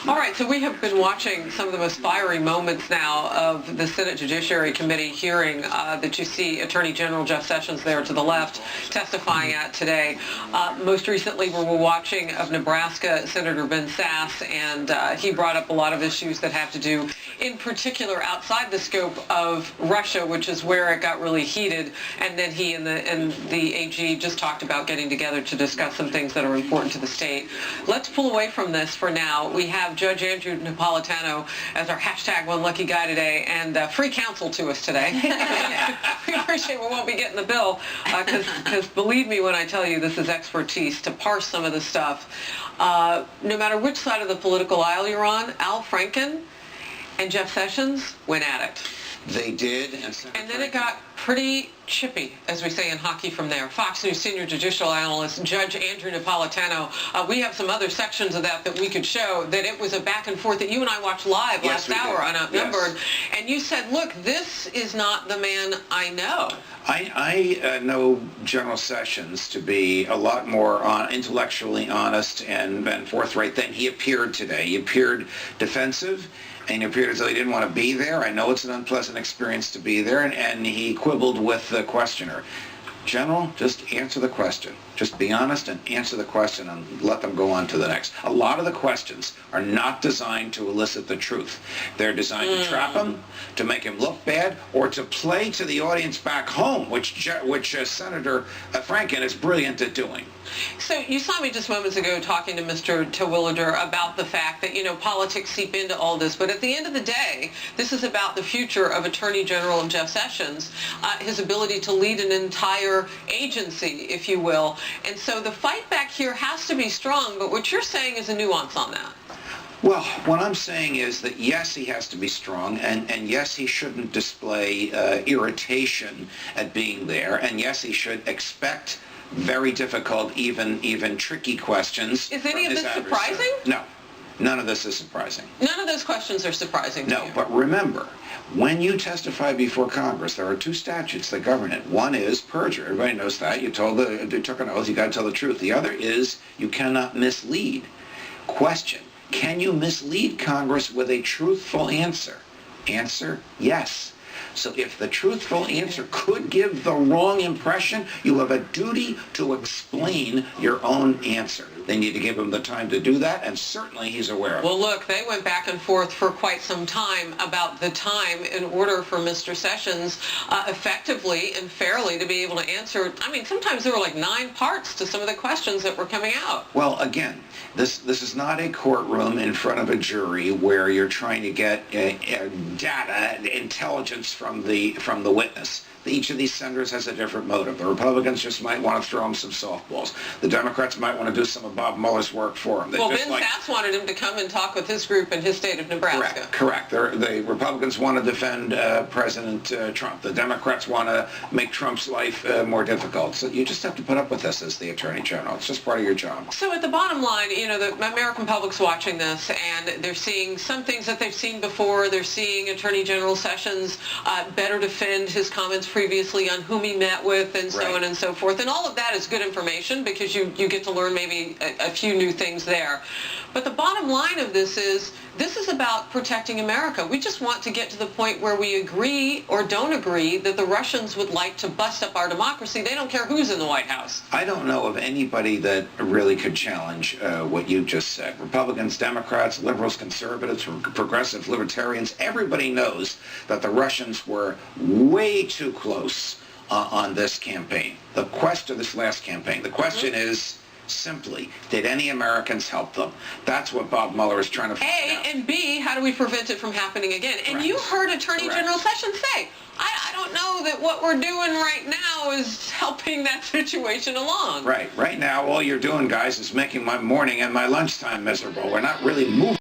All right, so we have been watching some of the most fiery moments now of the Senate Judiciary Committee hearing that you see Attorney General Jeff Sessions there to the left testifying at today. Most recently, we were watching of Nebraska Senator Ben Sasse, and he brought up a lot of issues that have to do, in particular, outside the scope of Russia, which is where it got really heated, and then he and the AG just talked about getting together to discuss some things that are important to the state. Let's pull away from this for now. We have Judge Andrew Napolitano as our #OneLuckyGuy today, and free counsel to us today. We appreciate we won't be getting the bill, because believe me when I tell you this is expertise to parse some of this stuff. No matter which side of the political aisle you're on, Al Franken and Jeff Sessions went at it. They did. And then it got pretty chippy, as we say in hockey from there. Fox News senior judicial analyst, Judge Andrew Napolitano. We have some other sections of that we could show, that it was a back and forth that you and I watched live last hour on Outnumbered. Yes. And you said, look, this is not the man I know. I know General Sessions to be a lot more intellectually honest and forthright than he appeared today. He appeared defensive, and he appeared as though he didn't want to be there. I know it's an unpleasant experience to be there, and he quibbled with the questioner. General, just answer the question. Just be honest and answer the question and let them go on to the next. A lot of the questions are not designed to elicit the truth. They're designed to trap him, to make him look bad, or to play to the audience back home, which Senator Franken is brilliant at doing. So you saw me just moments ago talking to Mr. Terwilliger about the fact that, politics seep into all this, but at the end of the day, this is about the future of Attorney General Jeff Sessions, his ability to lead an entire agency, if you will. And so the fight back here has to be strong, but what you're saying is a nuance on that. Well, what I'm saying is that yes, he has to be strong, and yes, he shouldn't display irritation at being there, and yes, he should expect very difficult, even tricky questions. Is any of this surprising? No. None of this is surprising. None of those questions are surprising to you. No, but remember, when you testify before Congress, there are two statutes that govern it. One is perjury. Everybody knows that. You took an oath, you got to tell the truth. The other is you cannot mislead. Question, can you mislead Congress with a truthful answer? Answer, yes. So if the truthful answer could give the wrong impression, you have a duty to explain your own answer. They need to give him the time to do that, and certainly he's aware of it. Well, look, they went back and forth for quite some time about the time in order for Mr. Sessions effectively and fairly to be able to answer. I mean, sometimes there were like 9 parts to some of the questions that were coming out. Well, again, this is not a courtroom in front of a jury where you're trying to get data, intelligence from the witness. Each of these senators has a different motive. The Republicans just might want to throw him some softballs. The Democrats might want to do some of Bob Mueller's work for him. Well, Ben Sasse wanted him to come and talk with his group in his state of Nebraska. Correct. The Republicans want to defend President Trump. The Democrats want to make Trump's life more difficult. So you just have to put up with this as the Attorney General. It's just part of your job. So at the bottom line, the American public's watching this, and they're seeing some things that they've seen before. They're seeing Attorney General Sessions better defend his comments previously on whom he met with and so on and so forth. And all of that is good information because you get to learn maybe a few new things there. But the bottom line of this is about protecting America. We just want to get to the point where we agree or don't agree that the Russians would like to bust up our democracy. They don't care who's in the White House. I don't know of anybody that really could challenge what you just said. Republicans, Democrats, liberals, conservatives, progressive, libertarians, everybody knows that the Russians were way too close on this campaign. This last campaign. The question is, simply, did any Americans help them? That's what Bob Mueller is trying to find out. A, and B, how do we prevent it from happening again? And you heard Attorney General Sessions say, I don't know that what we're doing right now is helping that situation along. Right now, all you're doing, guys, is making my morning and my lunchtime miserable. We're not really moving.